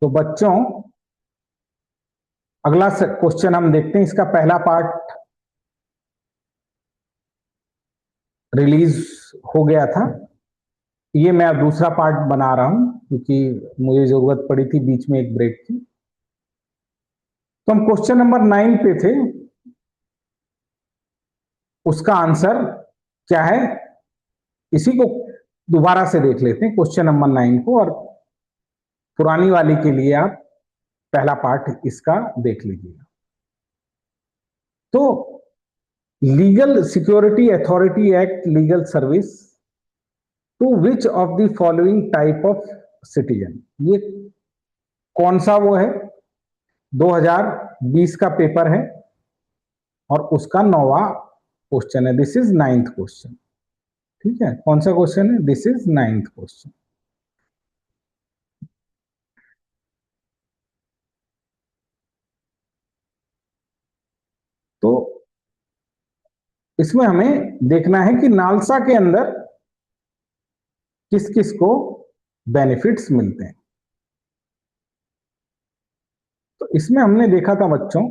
तो बच्चों अगला क्वेश्चन हम देखते हैं। इसका पहला पार्ट रिलीज हो गया था, ये मैं अब दूसरा पार्ट बना रहा हूं क्योंकि मुझे जरूरत पड़ी थी बीच में एक ब्रेक की। तो हम क्वेश्चन नंबर 9 पे थे, उसका आंसर क्या है इसी को दोबारा से देख लेते हैं क्वेश्चन नंबर 9 को, और पुरानी वाली के लिए आप पहला पार्ट इसका देख लीजिएगा। तो legal security authority act legal service to which of the following type of citizen, ये कौन सा वो है 2020 का पेपर है और उसका 9वां क्वेश्चन है। This is 9th question. ठीक है, कौन सा क्वेश्चन है? This is 9th question. तो इसमें हमें देखना है कि नालसा के अंदर किस किस को बेनिफिट्स मिलते हैं। तो इसमें हमने देखा था बच्चों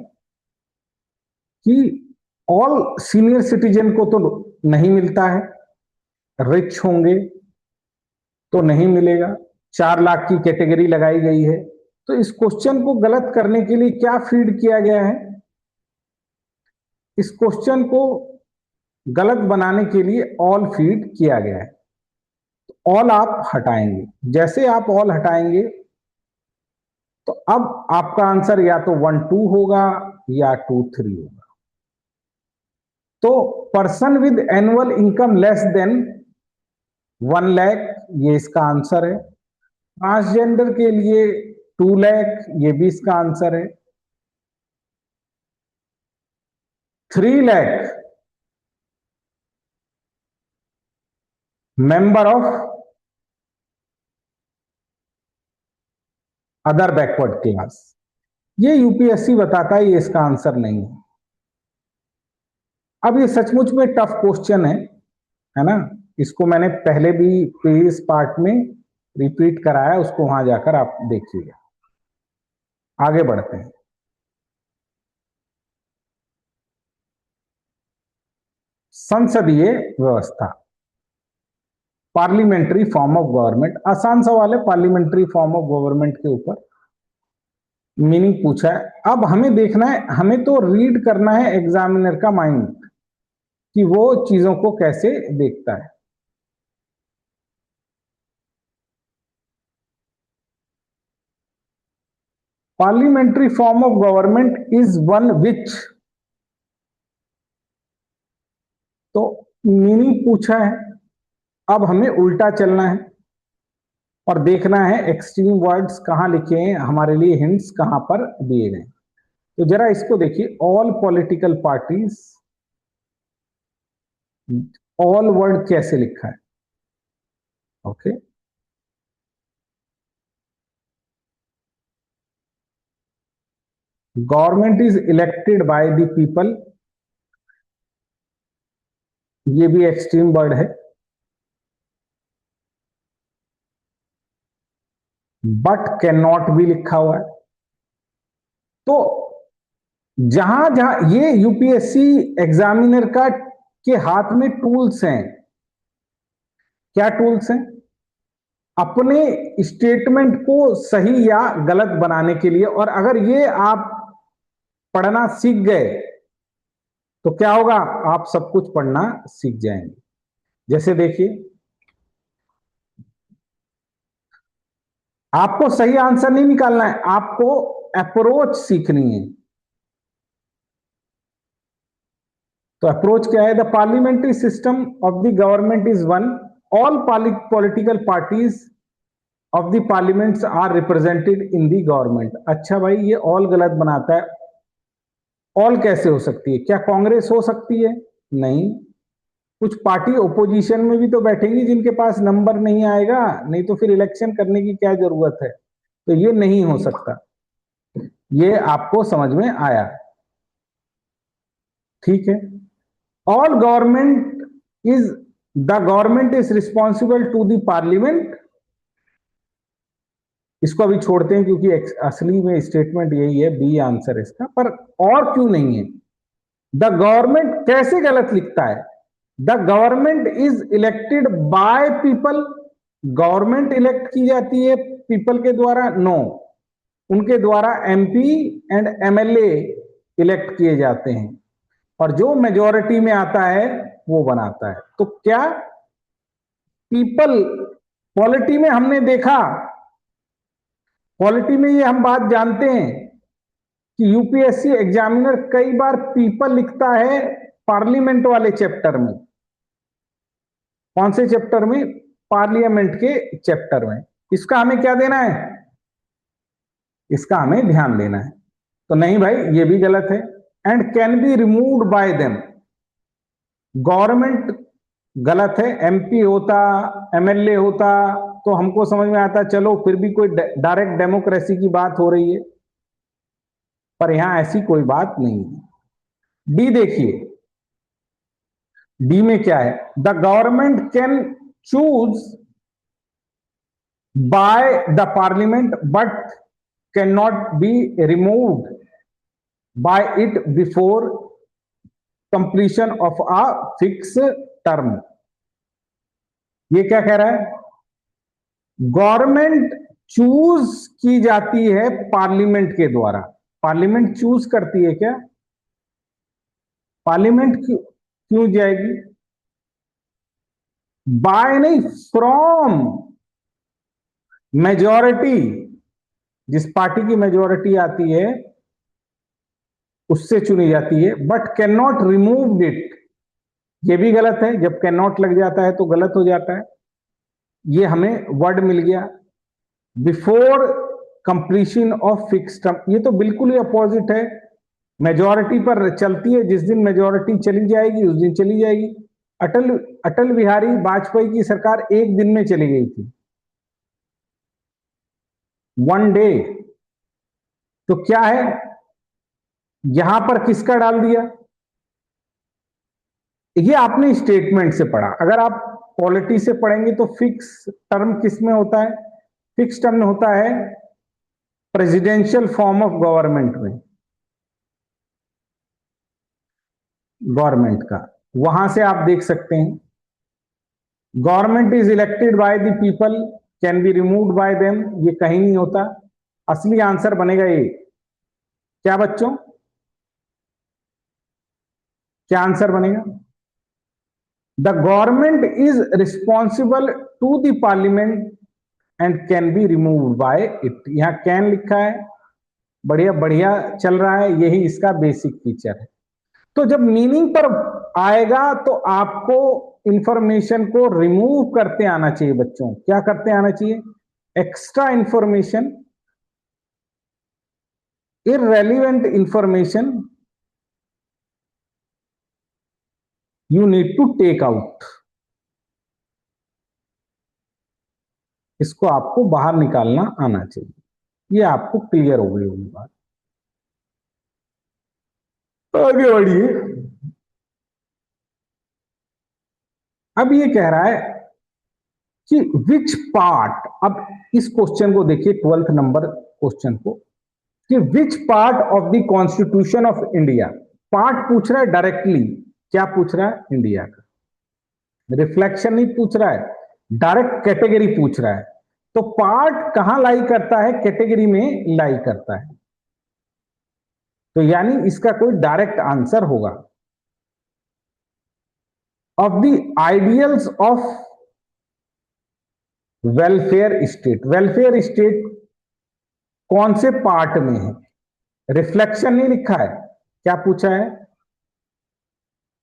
कि ऑल सीनियर सिटीजन को तो नहीं मिलता है, रिच होंगे तो नहीं मिलेगा, 4 लाख की कैटेगरी लगाई गई है। तो इस क्वेश्चन को गलत करने के लिए क्या फीड किया गया है? इस क्वेश्चन को गलत बनाने के लिए ऑल फीड किया गया है। ऑल आप हटाएंगे, जैसे आप ऑल हटाएंगे तो अब आपका आंसर या तो 1 2 होगा या 2 3 होगा। तो person with annual income less than 1 lakh, ये इसका आंसर है। ट्रांसजेंडर के लिए 2 लाख, ये भी इसका आंसर है। 3 lakh member of other backward class, ये यूपीएससी बताता है, ये इसका आंसर नहीं है। अब ये सचमुच में टफ क्वेश्चन है ना, इसको मैंने पहले भी प्रीवियस पार्ट में रिपीट कराया, उसको वहां जाकर आप देखिएगा। आगे बढ़ते हैं। संसदीय व्यवस्था, पार्लियामेंट्री फॉर्म ऑफ गवर्नमेंट, आसान सवाल है पार्लियामेंट्री फॉर्म ऑफ गवर्नमेंट के ऊपर मीनिंग पूछा है। अब हमें देखना है, हमें तो रीड करना है एग्जामिनर का माइंड कि वो चीजों को कैसे देखता है। Parliamentary form of government is one which, तो मीनिंग पूछा है। अब हमें उल्टा चलना है और देखना है एक्सट्रीम वर्ड्स कहां लिखे हैं, हमारे लिए हिंट्स कहां पर दिए गए। तो जरा इसको देखिए, all political parties, all word कैसे लिखा है? Okay, government is elected by the people, ये भी एक्सट्रीम वर्ड है। बट कैन नॉट भी लिखा हुआ है। तो जहां जहां ये यूपीएससी एग्जामिनर का के हाथ में टूल्स हैं, क्या टूल्स हैं? अपने स्टेटमेंट को सही या गलत बनाने के लिए। और अगर ये आप पढ़ना सीख गए तो क्या होगा, आप सब कुछ पढ़ना सीख जाएंगे। जैसे देखिए, आपको सही आंसर नहीं निकालना है, आपको अप्रोच सीखनी है। तो अप्रोच क्या है? The parliamentary system of the government is one, all political parties of the parliaments are represented in the government. अच्छा भाई, ये ऑल गलत बनाता है। ऑल कैसे हो सकती है? क्या कांग्रेस हो सकती है? नहीं, कुछ पार्टी ओपोजिशन में भी तो बैठेंगी जिनके पास नंबर नहीं आएगा, नहीं तो फिर इलेक्शन करने की क्या जरूरत है? तो ये नहीं हो सकता। ये आपको समझ में आया? ठीक है। All government is, the government is responsible to the parliament, इसको अभी छोड़ते हैं क्योंकि असली में स्टेटमेंट यही है, बी आंसर इसका। पर और क्यों नहीं है? द गवर्नमेंट कैसे गलत लिखता है? The government is elected by people. Government elect की जाती है पीपल के द्वारा? नो, उनके द्वारा एमपी एंड एमएलए इलेक्ट किए जाते हैं, और जो मेजोरिटी में आता है वो बनाता है। तो क्या पीपल, पॉलिटी में हमने देखा, पॉलिटी में ये हम बात जानते हैं कि यूपीएससी एग्जामिनर कई बार पीपल लिखता है पार्लियामेंट वाले चैप्टर में। कौन से चैप्टर में? पार्लियामेंट के चैप्टर में। इसका हमें क्या देना है? इसका हमें ध्यान देना है। तो नहीं भाई, ये भी गलत है। And can be removed bye them, government गलत है। एमपी होता, एमएलए होता तो हमको समझ में आता, चलो फिर भी कोई डायरेक्ट डेमोक्रेसी की बात हो रही है, पर यहां ऐसी कोई बात नहीं है। डी देखिए, डी में क्या है? The government can choose by the parliament but can not be removed by it before completion of a fix term. ये क्या कह रहा है? गवर्नमेंट चूज की जाती है पार्लियामेंट के द्वारा। पार्लियामेंट चूज करती है क्या? पार्लियामेंट क्यों जाएगी? बाय नहीं, फ्रॉम मेजॉरिटी। जिस पार्टी की मेजॉरिटी आती है उससे चुनी जाती है। But can not remove it, ये भी गलत है। जब कैन नॉट लग जाता है तो गलत हो जाता है। ये हमें वर्ड मिल गया before completion of fix term. ये तो बिल्कुल ही अपोजिट है। मेजॉरिटी पर चलती है, जिस दिन मेजॉरिटी चली जाएगी उस दिन चली जाएगी। अटल बिहारी वाजपेयी की सरकार एक दिन में चली गई थी, वन डे। तो क्या है, यहां पर किसका डाल दिया? ये आपने स्टेटमेंट से पढ़ा। अगर आप पॉलिटी से पढ़ेंगे तो फिक्स टर्म किस में होता है? फिक्स टर्म में होता है प्रेसिडेंशियल फॉर्म ऑफ गवर्नमेंट में, गवर्नमेंट का। वहां से आप देख सकते हैं government is elected by the people, can be removed bye them, ये कहीं नहीं होता। असली आंसर बनेगा ये। क्या बच्चों, क्या आंसर बनेगा? The government is responsible to the parliament and can be removed by it. यहां कैन लिखा है, बढ़िया बढ़िया चल रहा है, यही इसका बेसिक फीचर है। तो जब मीनिंग पर आएगा तो आपको इंफॉर्मेशन को रिमूव करते आना चाहिए बच्चों। क्या करते आना चाहिए? Extra information, irrelevant information you need to take out. इसको आपको बाहर निकालना आना चाहिए। ये आपको क्लियर हो गई होगी बात। आगे बढ़िए। अब ये कह रहा है कि विच पार्ट, अब इस क्वेश्चन को देखिए, 12th नंबर क्वेश्चन को, कि which part of the constitution of India. Part पूछ रहा है डायरेक्टली। क्या पूछ रहा है? इंडिया का। रिफ्लेक्शन नहीं पूछ रहा है, डायरेक्ट कैटेगरी पूछ रहा है। तो पार्ट कहां लाई करता है? कैटेगरी में लाई करता है। तो यानी इसका कोई डायरेक्ट आंसर होगा। Of the ideals of welfare state. Welfare state कौन से पार्ट में है? रिफ्लेक्शन नहीं लिखा है, क्या पूछा है?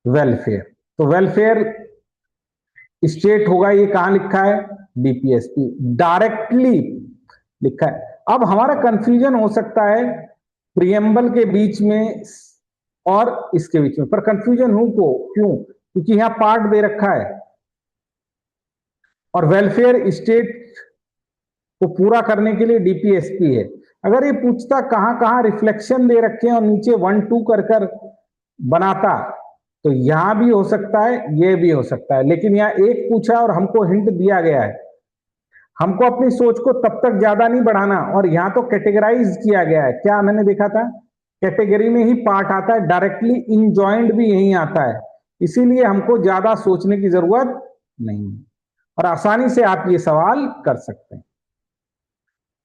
वेलफेयर। तो वेलफेयर स्टेट होगा, ये कहां लिखा है? डीपीएसपी, डायरेक्टली लिखा है। अब हमारा कंफ्यूजन हो सकता है प्रियम्बल के बीच में और इसके बीच में, पर कंफ्यूजन हो को क्यों? क्योंकि यहां पार्ट दे रखा है और वेलफेयर स्टेट को पूरा करने के लिए डीपीएसपी है। अगर ये पूछता कहां कहां रिफ्लेक्शन दे रखे हैं और नीचे 1 2 कर कर बनाता, तो यहां भी हो सकता है, ये भी हो सकता है। लेकिन यहां एक पूछा और हमको हिंट दिया गया है, हमको अपनी सोच को तब तक ज्यादा नहीं बढ़ाना। और यहां तो कैटेगराइज किया गया है, क्या मैंने देखा था, कैटेगरी में ही पार्ट आता है, डायरेक्टली इनजॉइंड भी यही आता है, इसीलिए हमको ज्यादा सोचने की जरूरत नहीं है और आसानी से आप ये सवाल कर सकते हैं।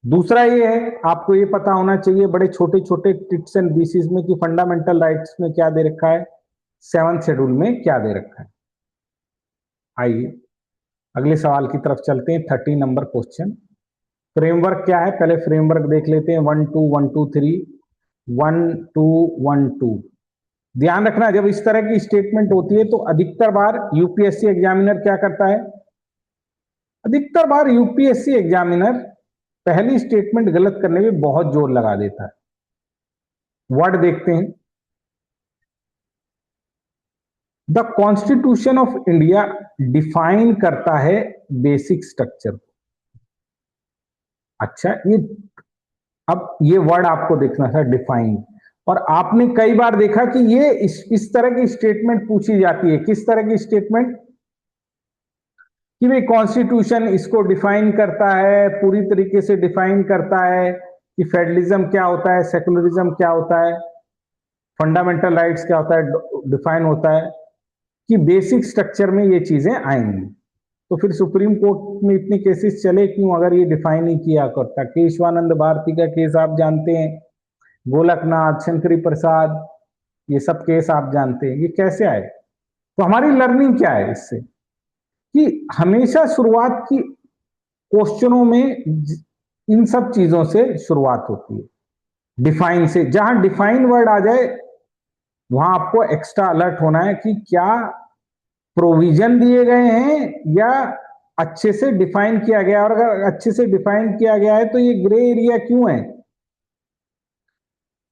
दूसरा ये है, आपको ये पता होना चाहिए बड़े छोटे छोटे टिट्स एंड बीसीस में कि फंडामेंटल राइट्स में क्या दे रखा है, 7th शेड्यूल में क्या दे रखा है। आइए अगले सवाल की तरफ चलते हैं। 30 नंबर क्वेश्चन, फ्रेमवर्क क्या है, पहले फ्रेमवर्क देख लेते हैं। 1 2 1 2 3 1 2 1 2। ध्यान रखना, जब इस तरह की स्टेटमेंट होती है तो अधिकतर बार यूपीएससी एग्जामिनर क्या करता है, अधिकतर बार यूपीएससी एग्जामिनर पहली स्टेटमेंट गलत करने में बहुत जोर लगा देता है। वर्ड देखते हैं, the constitution of India define करता है बेसिक स्ट्रक्चर। अच्छा, अब ये वर्ड आपको देखना था, डिफाइन। और आपने कई बार देखा कि ये इस तरह की स्टेटमेंट पूछी जाती है। किस तरह की स्टेटमेंट, कि भाई कॉन्स्टिट्यूशन इसको डिफाइन करता है, पूरी तरीके से डिफाइन करता है कि फेडरलिज्म क्या होता है, सेकुलरिज्म क्या होता है, फंडामेंटल राइट्स क्या होता है, डिफाइन होता है, कि बेसिक स्ट्रक्चर में ये चीजें आएंगी। तो फिर सुप्रीम कोर्ट में इतने केसेस चले क्यों, अगर ये डिफाइन नहीं किया करता। केशवानंद भारती का केस आप जानते हैं, गोलकनाथ, शंकरी प्रसाद, ये सब केस आप जानते हैं, ये कैसे आए। तो हमारी लर्निंग क्या है इससे, कि हमेशा शुरुआत की क्वेश्चनों में इन सब चीजों से शुरुआत होती है, डिफाइन से। जहां डिफाइन वर्ड आ जाए वहां आपको एक्स्ट्रा अलर्ट होना है कि क्या प्रोविजन दिए गए हैं या अच्छे से डिफाइन किया गया। और अगर अच्छे से डिफाइन किया गया है तो ये ग्रे एरिया क्यों है,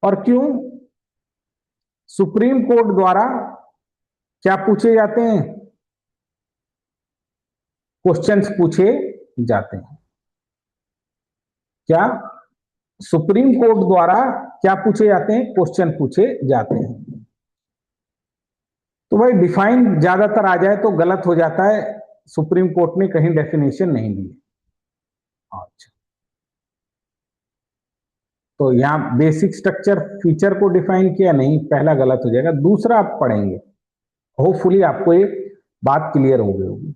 और क्यों सुप्रीम कोर्ट द्वारा क्या पूछे जाते हैं, क्वेश्चंस पूछे जाते हैं। क्या सुप्रीम कोर्ट द्वारा क्या पूछे जाते हैं, क्वेश्चन पूछे जाते हैं। तो भाई डिफाइन ज्यादातर आ जाए तो गलत हो जाता है, सुप्रीम कोर्ट ने कहीं डेफिनेशन नहीं दी। अच्छा, तो यहां बेसिक स्ट्रक्चर फीचर को डिफाइन किया नहीं, पहला गलत हो जाएगा। दूसरा आप पढ़ेंगे, होपफुली आपको ये बात क्लियर हो गई होगी।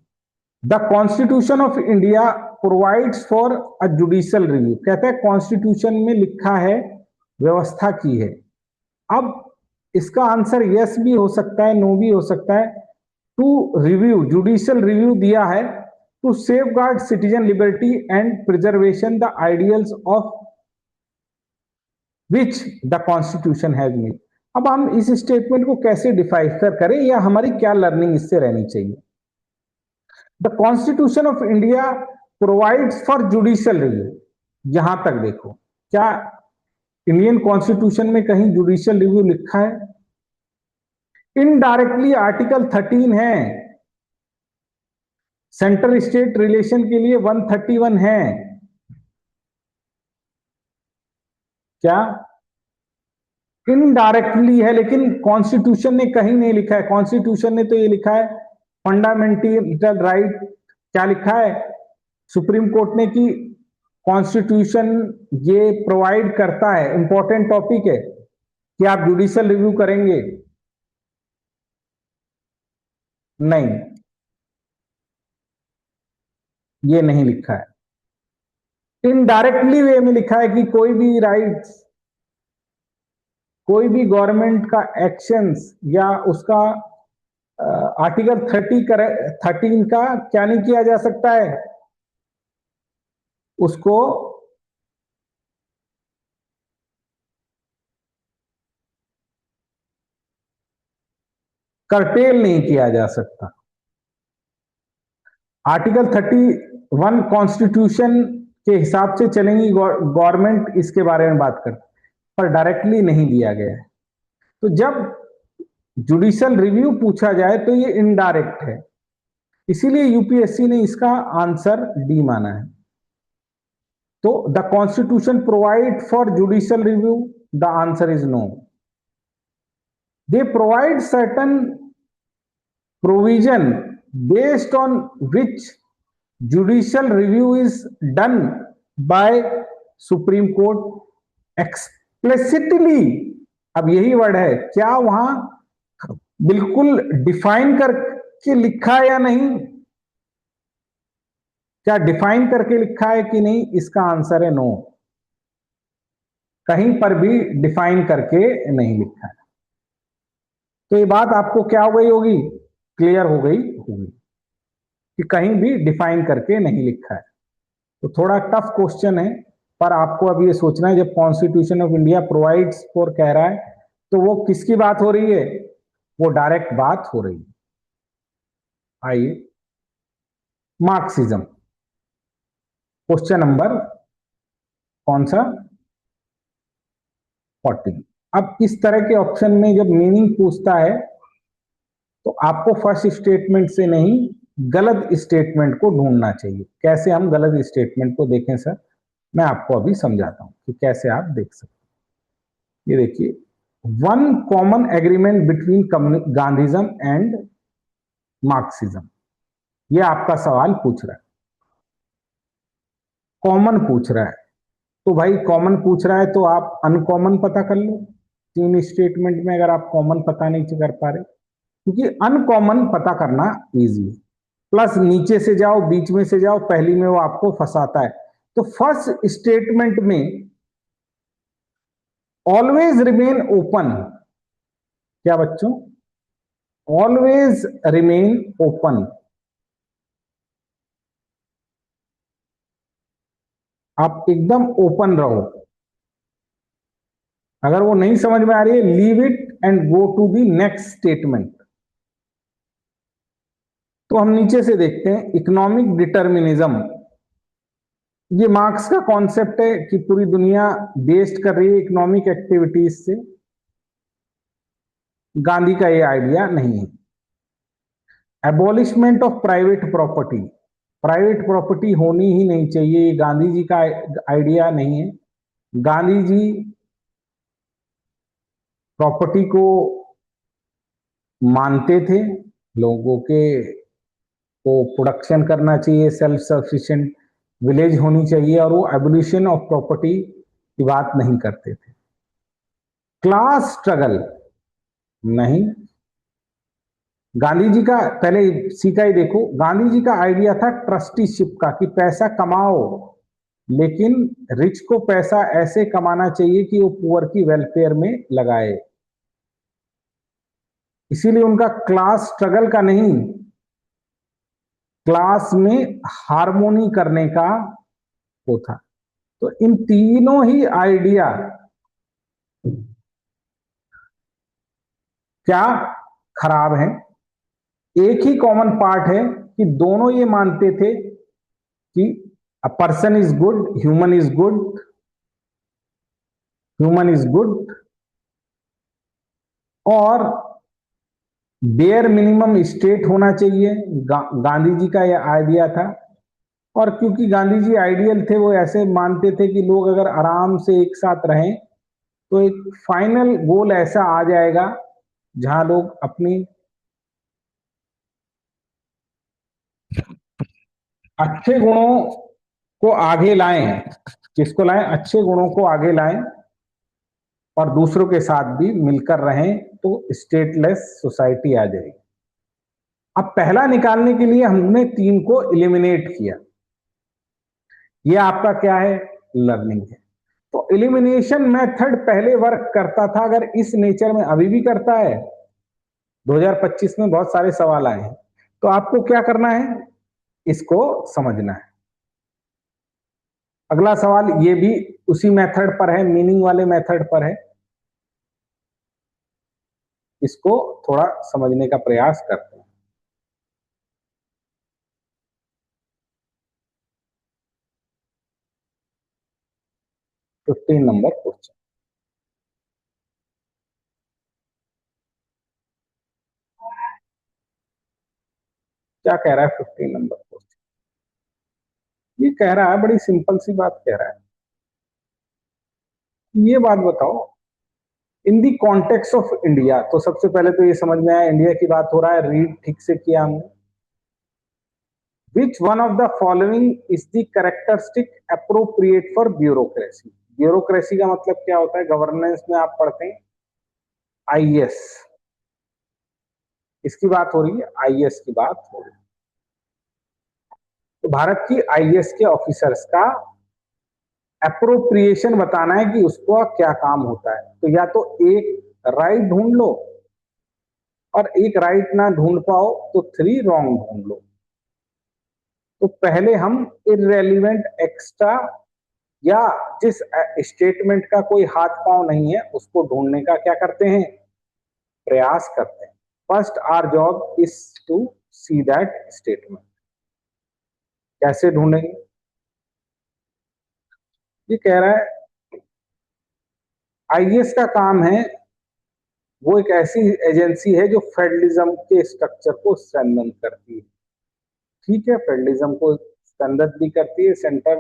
The constitution of India provides for a judicial review, कहते हैं कॉन्स्टिट्यूशन में लिखा है, व्यवस्था की है। अब इसका आंसर यस भी हो सकता है, नो भी हो सकता है। टू रिव्यू, जुडिशियल रिव्यू दिया है, to safeguard citizen liberty and preservation the ideals of which the constitution has made. अब हम इस स्टेटमेंट को कैसे डिफाइन करें, या हमारी क्या लर्निंग इससे रहनी चाहिए। The constitution of India provides for judicial review, यहां तक देखो, क्या इंडियन कॉन्स्टिट्यूशन में कहीं जुडिशियल रिव्यू लिखा है। इनडायरेक्टली आर्टिकल 13 है, सेंट्रल स्टेट रिलेशन के लिए 131 है। क्या इनडायरेक्टली है, लेकिन कॉन्स्टिट्यूशन ने कहीं नहीं लिखा है। कॉन्स्टिट्यूशन ने तो ये लिखा है फंडामेंटल राइट, क्या लिखा है सुप्रीम कोर्ट ने, कि कॉन्स्टिट्यूशन ये प्रोवाइड करता है, इंपॉर्टेंट टॉपिक है, कि आप जुडिशियल रिव्यू करेंगे। नहीं, ये नहीं लिखा है। इनडायरेक्टली वे में लिखा है कि कोई भी राइट्स, कोई भी गवर्नमेंट का एक्शंस या उसका आर्टिकल 13 का क्या नहीं किया जा सकता है, उसको करटेल नहीं किया जा सकता। आर्टिकल 31 कॉन्स्टिट्यूशन के हिसाब से चलेंगी गवर्नमेंट, इसके बारे में बात करते, पर डायरेक्टली नहीं दिया गया है। तो जब जुडिशियल रिव्यू पूछा जाए तो ये इनडायरेक्ट है, इसीलिए यूपीएससी ने इसका आंसर डी माना है। तो the constitution provide for judicial review, the answer is no. They provide certain provision based on which judicial review is done by supreme court explicitly. अब यही वर्ड है, क्या वहां बिल्कुल डिफाइन करके लिखा है या नहीं? क्या डिफाइन करके लिखा है कि नहीं? इसका आंसर है नो, कहीं पर भी डिफाइन करके नहीं लिखा है। तो ये बात आपको क्या हो गई होगी? क्लियर हो गई होगी कि कहीं भी डिफाइन करके नहीं लिखा है। तो थोड़ा टफ क्वेश्चन है, पर आपको अब ये सोचना है, जब constitution of India provides for कह रहा है, तो वो किसकी बात हो रही है? वो डायरेक्ट बात हो रही है। आइए, मार्क्सिज्म, क्वेश्चन नंबर कौन सा? 14। अब इस तरह के ऑप्शन में जब मीनिंग पूछता है, तो आपको फर्स्ट स्टेटमेंट से नहीं, गलत स्टेटमेंट को ढूंढना चाहिए। कैसे हम गलत स्टेटमेंट को देखें सर? मैं आपको अभी समझाता हूं कि कैसे आप देख सकते हैं। ये देखिए, one common agreement between Gandhism and Marxism, ये आपका सवाल पूछ रहा है। कॉमन पूछ रहा है, तो भाई कॉमन पूछ रहा है तो आप अनकॉमन पता कर लो। तीन स्टेटमेंट में अगर आप कॉमन पता नहीं कर पा रहे, क्योंकि अनकॉमन पता करना इजी है। प्लस नीचे से जाओ, बीच में से जाओ, पहली में वो आपको फंसाता है। तो फर्स्ट स्टेटमेंट में ऑलवेज रिमेन ओपन, क्या बच्चों? Always remain open. आप एकदम ओपन रहो। अगर वो नहीं समझ में आ रही है, leave it and go to the next statement. तो हम नीचे से देखते हैं, इकोनॉमिक डिटर्मिनिज्म। ये मार्क्स का कॉन्सेप्ट है कि पूरी दुनिया बेस्ड कर रही है इकोनॉमिक एक्टिविटीज से। गांधी का ये आइडिया नहीं है। Abolishment of private property, private property होनी ही नहीं चाहिए, ये गांधी जी का आइडिया नहीं है। गांधी जी प्रॉपर्टी को मानते थे, लोगों के को प्रोडक्शन करना चाहिए, सेल्फ सफिशिएंट विलेज होनी चाहिए, और वो एबोल्यूशन ऑफ प्रॉपर्टी की बात नहीं करते थे। क्लास स्ट्रगल नहीं। गांधी जी का, पहले सी का ही देखो, गांधी जी का आइडिया था ट्रस्टीशिप का, कि पैसा कमाओ, लेकिन रिच को पैसा ऐसे कमाना चाहिए कि वो पुअर की वेलफेयर में लगाए। इसीलिए उनका क्लास स्ट्रगल का नहीं, क्लास में हार्मोनी करने का वो था। तो इन तीनों ही आइडिया क्या खराब है? एक ही कॉमन पार्ट है कि दोनों ये मानते थे कि अ person is good, human is good, human is good, और बेयर मिनिमम स्टेट होना चाहिए। गांधी जी का यह आइडिया था। और क्योंकि गांधी जी आइडियल थे, वो ऐसे मानते थे कि लोग अगर आराम से एक साथ रहें, तो एक फाइनल गोल ऐसा आ जाएगा जहां लोग अपनी अच्छे गुणों को आगे लाएं। किसको लाएं? अच्छे गुणों को आगे लाएं, और दूसरों के साथ भी मिलकर रहें, तो स्टेटलेस सोसाइटी आ जाएगी। अब पहला निकालने के लिए हमने तीन को इलिमिनेट किया। ये आपका क्या है? लर्निंग है। तो एलिमिनेशन मेथड पहले वर्क करता था, अगर इस नेचर में अभी भी करता है। 2025 में बहुत सारे सवाल आए हैं, तो आपको क्या करना है? इसको समझना है। अगला सवाल ये भी उसी मेथड पर है, मीनिंग वाले मेथड पर है। इसको थोड़ा समझने का प्रयास करते हैं। 15 नंबर क्वेश्चन क्या कह रहा है? 15 नंबर क्वेश्चन ये कह रहा है, बड़ी सिंपल सी बात कह रहा है। ये बात बताओ, इन दी कॉन्टेक्स्ट ऑफ इंडिया, तो सबसे पहले तो ये समझ में आया इंडिया की बात हो रहा है, रीड ठीक से किया हमने। Which one of the following is the characteristic appropriate for bureaucracy? Bureaucracy का मतलब क्या होता है? गवर्नेंस में आप पढ़ते हैं आईएएस, इसकी बात हो रही है, आईएएस की बात हो रही है। तो भारत की आईएएस के ऑफिसर्स का अप्रोप्रिएशन बताना है कि उसको क्या काम होता है। तो या तो एक राइट ढूंढ लो, और एक राइट ना ढूंढ पाओ तो 3 रॉन्ग ढूंढ लो। तो पहले हम इररेलेवेंट एक्स्ट्रा या जिस स्टेटमेंट का कोई हाथ पांव नहीं है उसको ढूंढने का क्या करते हैं? प्रयास करते हैं। First our job is to see that statement. कैसे ढूंढेंगे? ये कह रहा है आईएएस का काम है, वो एक ऐसी एजेंसी है जो फेडरलिज्म के स्ट्रक्चर को स्ट्रेंथन करती है। ठीक है, फेडरलिज्म को स्ट्रेंथन भी करती है, सेंटर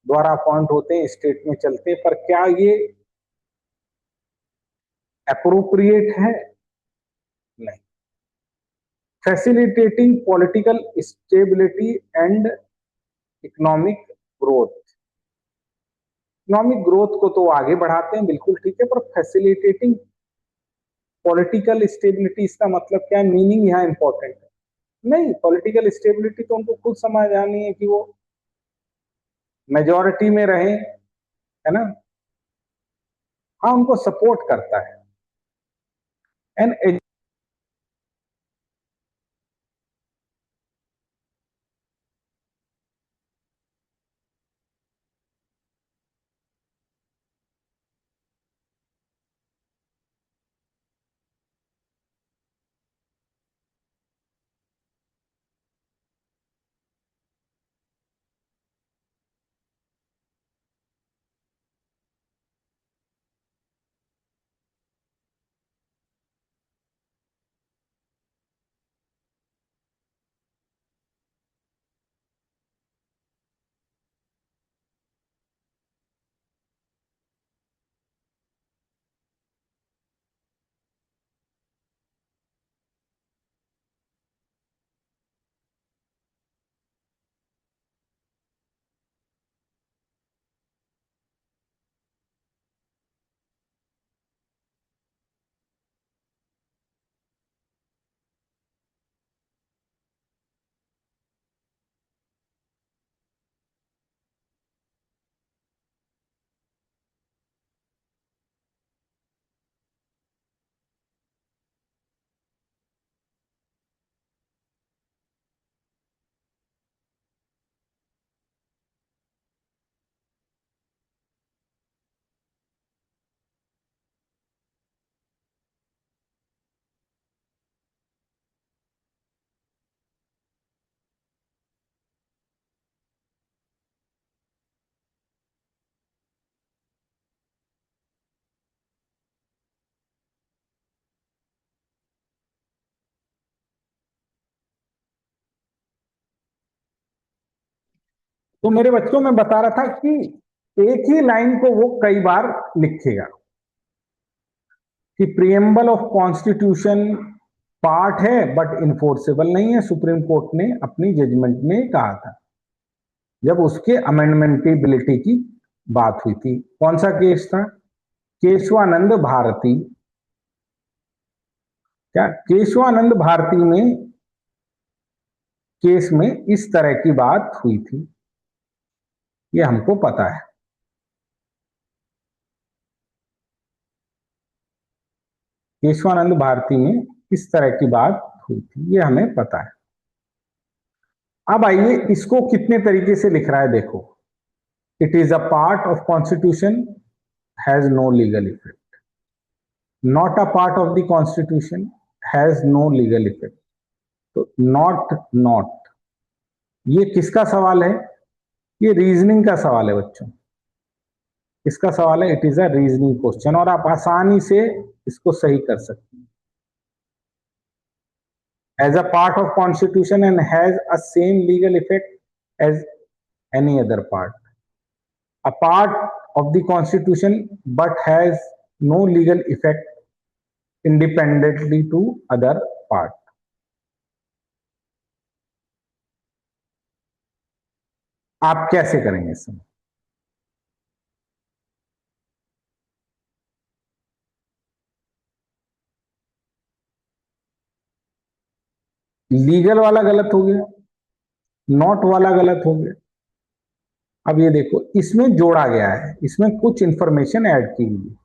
द्वारा अपॉइंट होते हैं, स्टेट में चलते हैं, पर क्या ये अप्रोप्रिएट है? नहीं। Facilitating political stability and economic growth. Economic growth को तो आगे बढ़ाते हैं, बिल्कुल ठीक है, पर फैसिलिटेटिंग पॉलिटिकल स्टेबिलिटी, इसका मतलब क्या है? मीनिंग यहाँ इंपॉर्टेंट है। नहीं, पॉलिटिकल स्टेबिलिटी तो उनको खुद समझ आनी है कि वो मेजॉरिटी में रहे, है ना। हाँ, उनको सपोर्ट करता है। एंड तो मेरे बच्चों में बता रहा था कि एक ही लाइन को वो कई बार लिखेगा कि प्रियम्बल ऑफ कॉन्स्टिट्यूशन पार्ट है बट इन्फोर्सेबल नहीं है, सुप्रीम कोर्ट ने अपनी जजमेंट में कहा था जब उसके अमेंडमेंटेबिलिटी की बात हुई थी। कौन सा केस था? केशवानंद भारती। क्या केशवानंद भारती में केस में इस तरह की बात हुई थी, ये हमको पता है। केशवानंद भारती में इस तरह की बात हुई थी, ये हमें पता है। अब आइए इसको कितने तरीके से लिख रहा है, देखो। It is a part of constitution, has no legal effect. Not a part of the constitution, has no legal effect. तो नॉट ये किसका सवाल है? ये रीजनिंग का सवाल है बच्चों। इसका सवाल है, it is a reasoning question, और आप आसानी से इसको सही कर सकते हैं। As a part of constitution and has a same legal effect as any other part. A part of the constitution but has no legal effect independently to other part. आप कैसे करेंगे इस समय? लीगल वाला गलत हो गया, नॉट वाला गलत हो गया। अब ये देखो, इसमें जोड़ा गया है, इसमें कुछ इंफॉर्मेशन ऐड की गई है।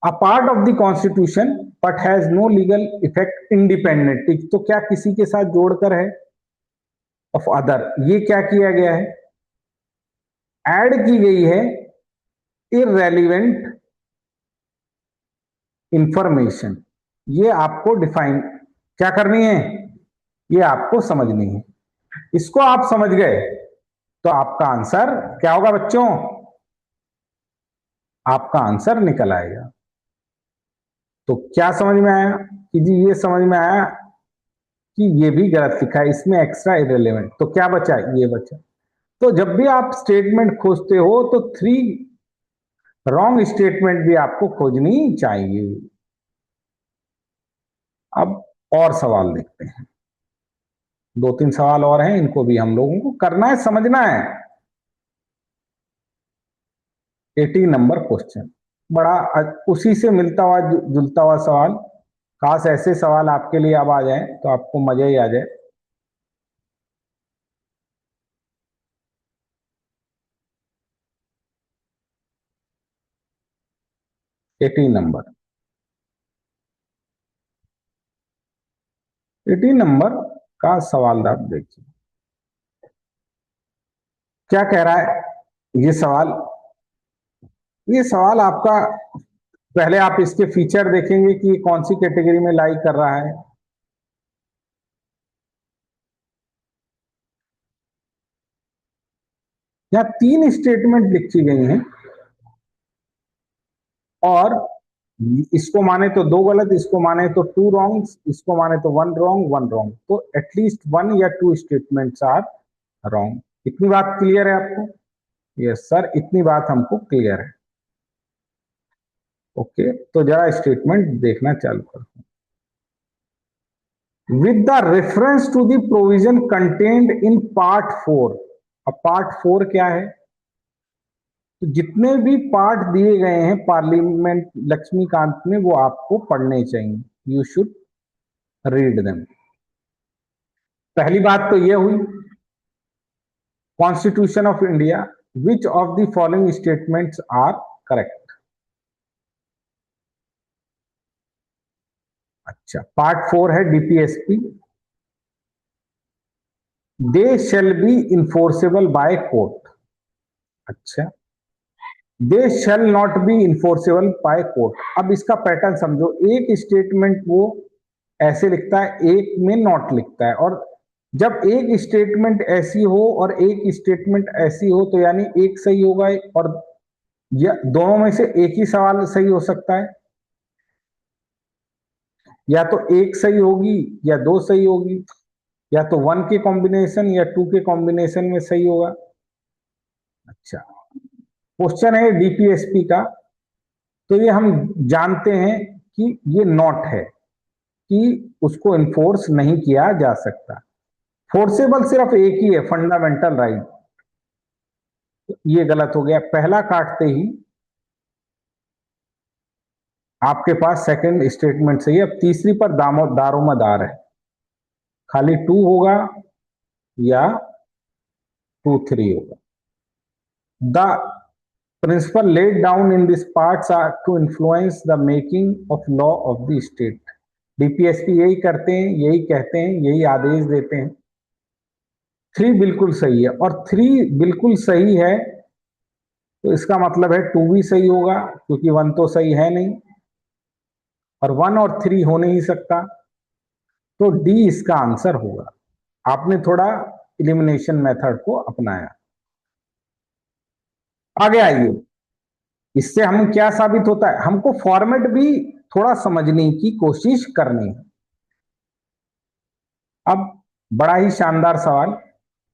A part of the constitution but has no legal effect independent, तो क्या किसी के साथ जोड़कर है? ऑफ अदर, ये क्या किया गया है? ऐड की गई है इररेलीवेंट इंफॉर्मेशन। ये आपको डिफाइन क्या करनी है, ये आपको समझनी है। इसको आप समझ गए तो आपका आंसर क्या होगा बच्चों? आपका आंसर निकल आएगा। तो क्या समझ में आया कि जी, ये समझ में आया कि ये भी गलत लिखा है, इसमें एक्स्ट्रा इररिलेवेंट, तो क्या बचा? ये बचा। तो जब भी आप स्टेटमेंट खोजते हो तो 3 रॉन्ग स्टेटमेंट भी आपको खोजनी चाहिए। अब और सवाल देखते हैं, 2-3 सवाल और हैं, इनको भी हम लोगों को करना है, समझना है। 18 नंबर क्वेश्चन, बड़ा उसी से मिलता हुआ जुलता हुआ सवाल। खास ऐसे सवाल आपके लिए अब आ जाए तो आपको मजा ही आ जाए। एटीन नंबर, 18 नंबर का सवाल आप देखिए, क्या कह रहा है ये सवाल। ये सवाल आपका, पहले आप इसके फीचर देखेंगे कि कौन सी कैटेगरी में लाई कर रहा है। यहाँ 3 स्टेटमेंट लिखी गई हैं और इसको माने तो 2 गलत, इसको माने तो 2 रॉन्ग, इसको माने तो 1 रॉन्ग 1 रॉन्ग, तो एटलीस्ट 1 या 2 स्टेटमेंट्स आर रॉन्ग। इतनी बात क्लियर है आपको? यस सर, इतनी बात हमको क्लियर है। ओके, तो जरा स्टेटमेंट देखना चालू करते हैं। With the reference to the provision contained in part 4। अब पार्ट 4 क्या है? तो जितने भी पार्ट दिए गए हैं पार्लियामेंट लक्ष्मीकांत में, वो आपको पढ़ने चाहिए। You should read them. पहली बात तो ये हुई, constitution of India, which of the following statements are correct? अच्छा, पार्ट 4 है DPSP, they shall be enforceable by court. अच्छा, they shall not be enforceable by court. अब इसका पैटर्न समझो, एक स्टेटमेंट वो ऐसे लिखता है, एक में नॉट लिखता है, और जब एक स्टेटमेंट ऐसी हो और एक स्टेटमेंट ऐसी हो तो यानी एक सही होगा, और या दोनों में से एक ही सवाल सही हो सकता है, या तो एक सही होगी या 2 सही होगी, या तो 1 के कॉम्बिनेशन या 2 के कॉम्बिनेशन में सही होगा। अच्छा, क्वेश्चन है डीपीएसपी का, तो ये हम जानते हैं कि ये नॉट है, कि उसको इन्फोर्स नहीं किया जा सकता। फोर्सेबल सिर्फ एक ही है, फंडामेंटल राइट। ये गलत हो गया, पहला काटते ही आपके पास सेकंड स्टेटमेंट सही है। अब तीसरी पर दारोमदार है, खाली 2 होगा या 2-3 होगा। The principle laid down in these parts are to influence the making of law of the state। DPSP यही करते हैं, यही कहते हैं, यही आदेश देते हैं। 3 बिल्कुल सही है, और 3 बिल्कुल सही है तो इसका मतलब है 2 भी सही होगा, क्योंकि 1 तो सही है नहीं, और 1 और 3 हो नहीं सकता, तो डी इसका आंसर होगा। आपने थोड़ा इलिमिनेशन मेथड को अपनाया। आगे आइए, इससे हम क्या साबित होता है, हमको फॉर्मेट भी थोड़ा समझने की कोशिश करनी है। अब बड़ा ही शानदार सवाल,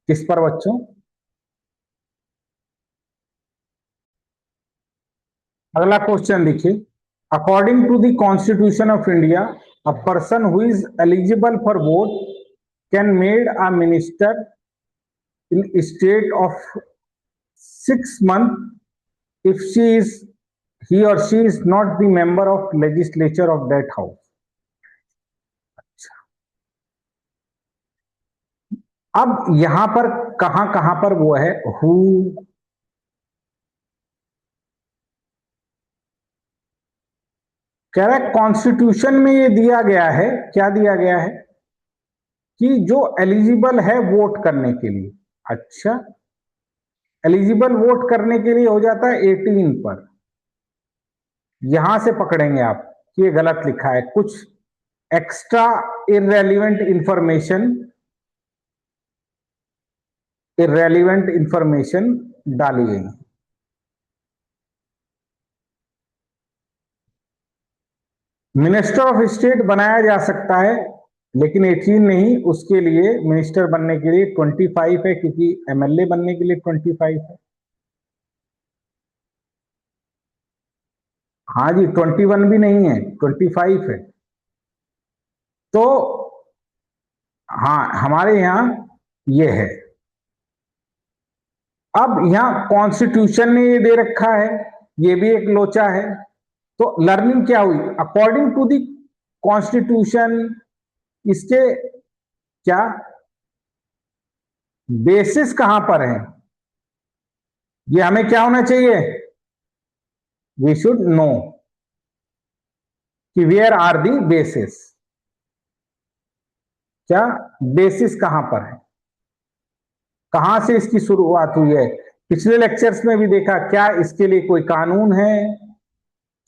किस पर बच्चों? अगला क्वेश्चन देखिए, according to the constitution of India, a person who is eligible for vote can made a minister in state of 6 months if he or she is not the member of legislature of that house. अब यहां पर कहां पर वो है who, कह रहा है कॉन्स्टिट्यूशन में ये दिया गया है, क्या दिया गया है कि जो एलिजिबल है वोट करने के लिए, अच्छा एलिजिबल वोट करने के लिए हो जाता है 18 पर। यहां से पकड़ेंगे आप कि ये गलत लिखा है, कुछ एक्स्ट्रा इररेलेवेंट इंफॉर्मेशन डाली गई। मिनिस्टर ऑफ स्टेट बनाया जा सकता है लेकिन 18 नहीं, उसके लिए मिनिस्टर बनने के लिए 25 है, क्योंकि एमएलए बनने के लिए 25 है। हाँ जी, 21 भी नहीं है, 25 है। तो हाँ, हमारे यहां ये है। अब यहां कॉन्स्टिट्यूशन ने ये दे रखा है, ये भी एक लोचा है। तो लर्निंग क्या हुई, अकॉर्डिंग टू दी कॉन्स्टिट्यूशन, इसके क्या बेसिस कहां पर है, ये हमें क्या होना चाहिए, वी शुड नो कि वेयर आर दी बेसिस, क्या बेसिस कहां पर है, कहां से इसकी शुरुआत हुई है। पिछले लेक्चर्स में भी देखा, क्या इसके लिए कोई कानून है,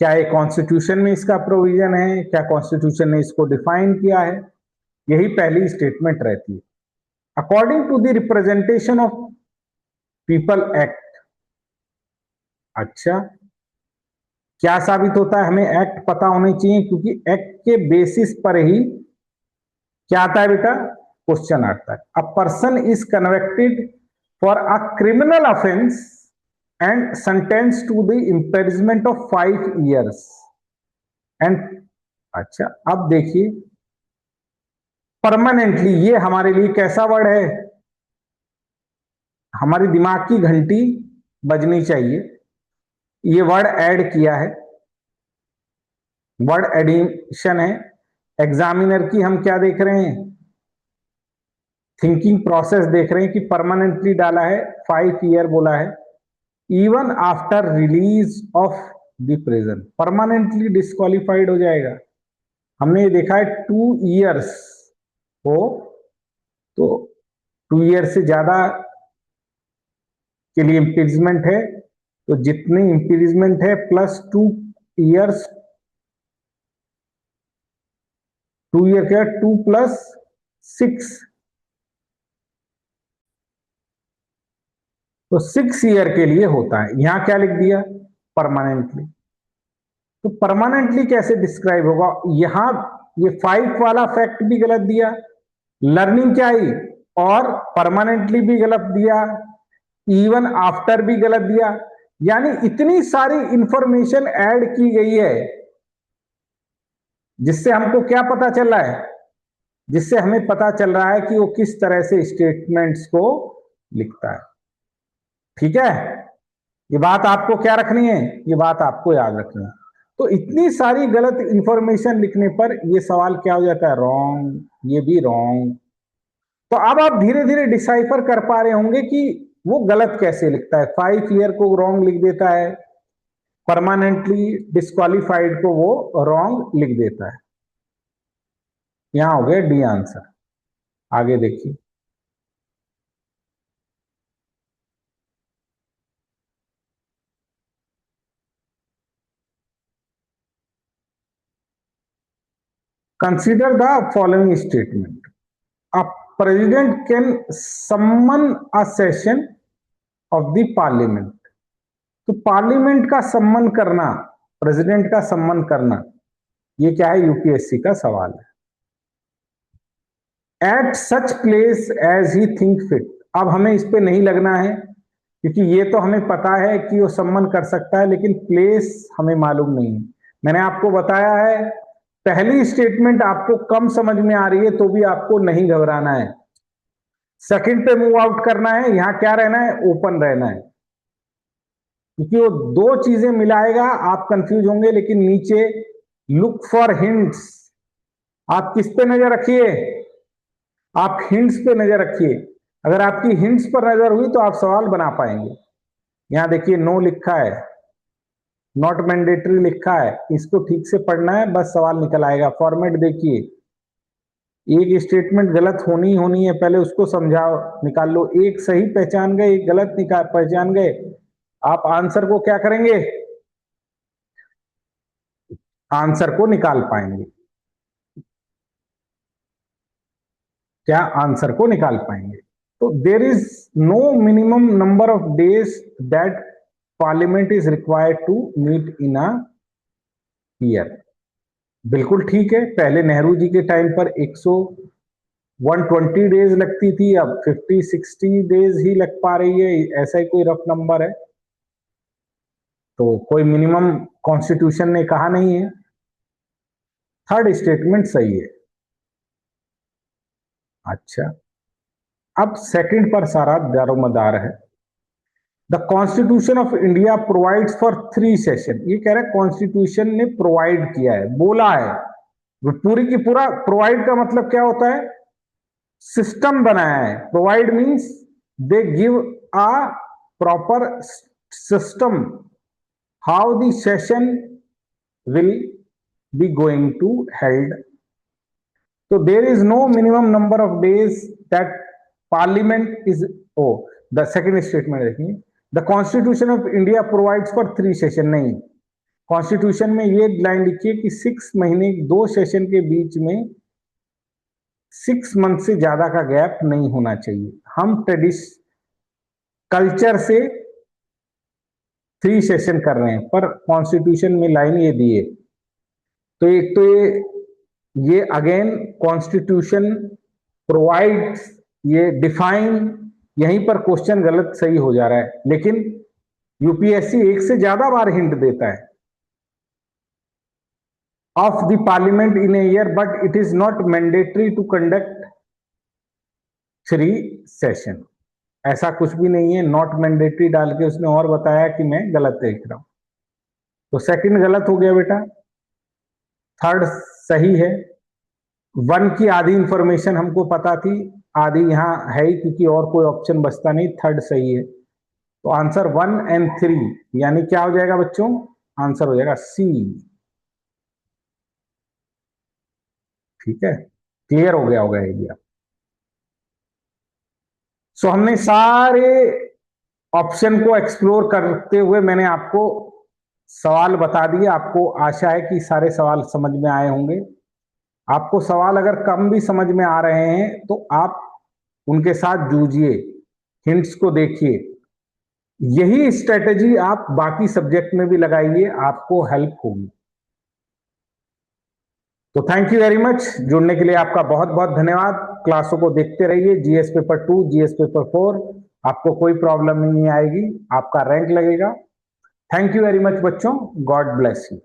क्या ये कॉन्स्टिट्यूशन में इसका प्रोविजन है, क्या कॉन्स्टिट्यूशन ने इसको डिफाइन किया है, यही पहली स्टेटमेंट रहती है। According to the representation of people act, अच्छा क्या साबित होता है, हमें एक्ट पता होने चाहिए, क्योंकि एक्ट के बेसिस पर ही क्या आता है बेटा, क्वेश्चन आता है। A person is convicted for a criminal offence and sentence to the imprisonment of 5 years and, अच्छा अब देखिए परमानेंटली, ये हमारे लिए कैसा वर्ड है, हमारी दिमाग की घंटी बजनी चाहिए। ये वर्ड ऐड किया है, वर्ड एडिशन है। एग्जामिनर की हम क्या देख रहे हैं, थिंकिंग प्रोसेस देख रहे हैं कि परमानेंटली डाला है, 5 year बोला है, even after release of the prison, permanently disqualified हो जाएगा। हमने ये देखा है 2 years हो, तो 2 year से ज्यादा के लिए इम्पीजमेंट है, तो जितनी इम्पीजमेंट है प्लस 2 years, 2 year क्या, 2 + 6, तो 6 year के लिए होता है। यहां क्या लिख दिया, परमानेंटली। तो परमानेंटली कैसे डिस्क्राइब होगा, यहां ये 5 वाला फैक्ट भी गलत दिया, लर्निंग क्या ही, और परमानेंटली भी गलत दिया, इवन आफ्टर भी गलत दिया, यानी इतनी सारी इंफॉर्मेशन ऐड की गई है, जिससे हमको क्या पता चल रहा है, जिससे हमें पता चल रहा है कि वो किस तरह से स्टेटमेंट्स को लिखता है। ठीक है, ये बात आपको क्या रखनी है, ये बात आपको याद रखनी है। तो इतनी सारी गलत इंफॉर्मेशन लिखने पर ये सवाल क्या हो जाता है, रॉन्ग, ये भी रॉन्ग। तो अब आप धीरे धीरे डिसाइफर कर पा रहे होंगे कि वो गलत कैसे लिखता है। 5 year को रॉन्ग लिख देता है, परमानेंटली डिस्क्वालिफाइड को वो रॉन्ग लिख देता है। यहां हो गया डी आंसर। आगे देखिए, consider the following statement, a president can summon a session of the parliament. तो पार्लियामेंट का सम्मन करना, प्रेसिडेंट का सम्मन करना, ये क्या है, यूपीएससी का सवाल है। At such place as he think fit, अब हमें इस पे नहीं लगना है, क्योंकि ये तो हमें पता है कि वो सम्मन कर सकता है, लेकिन प्लेस हमें मालूम नहीं है। मैंने आपको बताया है, पहली स्टेटमेंट आपको कम समझ में आ रही है तो भी आपको नहीं घबराना है, सेकंड पे मूव आउट करना है, यहां क्या रहना है, ओपन रहना है। क्योंकि वो दो चीजें मिलाएगा, आप कंफ्यूज होंगे। लेकिन नीचे लुक फॉर हिंट्स, आप किस पे नजर रखिए? आप हिंट्स पे नजर रखिए। अगर आपकी हिंट्स पर नजर हुई तो आप सवाल बना पाएंगे। यहां देखिए नो लिखा है, नॉट मैंडेटरी लिखा है, इसको ठीक से पढ़ना है, बस सवाल निकल आएगा। फॉर्मेट देखिए, एक स्टेटमेंट गलत होनी होनी है, पहले उसको समझाओ, निकाल लो। एक सही पहचान गए, एक गलत निकाल पहचान गए, आप आंसर को क्या करेंगे? आंसर को निकाल पाएंगे। क्या आंसर को निकाल पाएंगे? तो there is no minimum number of days that parliament is required to meet in a year. बिल्कुल ठीक है, पहले नेहरू जी के टाइम पर 120 डेज लगती थी, अब 50-60 डेज ही लग पा रही है, ऐसा ही कोई रफ नंबर है। तो कोई मिनिमम कॉन्स्टिट्यूशन ने कहा नहीं है। थर्ड स्टेटमेंट सही है। अच्छा, अब सेकंड पर सारा दारोमदार है। The constitution of India provides for 3 session. ये कह रहा है कॉन्स्टिट्यूशन ने प्रोवाइड किया है, बोला है। पूरी की पूरा प्रोवाइड का मतलब क्या होता है? सिस्टम बनाया है। Provide means they give a proper system how the session will be going to held. So there is no minimum number of days that parliament is, oh, the second statement देखिए, the constitution of India provides for 3 session। नहीं, constitution में ये line लिखिए कि 6 महीने 2 session के बीच में 6 month से ज्यादा का गैप नहीं होना चाहिए। हम कल्चर से 3 सेशन कर रहे हैं, पर कॉन्स्टिट्यूशन में लाइन ये दी है। तो एक तो ये अगेन कॉन्स्टिट्यूशन प्रोवाइड्स, ये डिफाइन, यहीं पर क्वेश्चन गलत सही हो जा रहा है। लेकिन यूपीएससी एक से ज्यादा बार हिंट देता है of the parliament in a year, but it is not mandatory to conduct 3 session. ऐसा कुछ भी नहीं है, नॉट मैंडेटरी डाल के उसने और बताया कि मैं गलत लिख रहा हूं। तो सेकंड गलत हो गया बेटा, थर्ड सही है। 1 की आधी इंफॉर्मेशन हमको पता थी, आधी यहां है ही, क्योंकि और कोई ऑप्शन बचता नहीं। थर्ड सही है। तो आंसर 1 और 3 यानी क्या हो जाएगा बच्चों? आंसर हो जाएगा सी। ठीक है, क्लियर हो गया होगा एरिया। सो हमने सारे ऑप्शन को एक्सप्लोर करते हुए मैंने आपको सवाल बता दिए। आपको आशा है कि सारे सवाल समझ में आए होंगे। आपको सवाल अगर कम भी समझ में आ रहे हैं तो आप उनके साथ जूझिए, हिंट्स को देखिए। यही स्ट्रेटेजी आप बाकी सब्जेक्ट में भी लगाइए, आपको हेल्प होगी। तो थैंक यू वेरी मच, जुड़ने के लिए आपका बहुत बहुत धन्यवाद। क्लासों को देखते रहिए, जीएस पेपर 2, जीएस पेपर 4, आपको कोई प्रॉब्लम नहीं आएगी, आपका रैंक लगेगा। थैंक यू वेरी मच बच्चों, गॉड ब्लेस यू।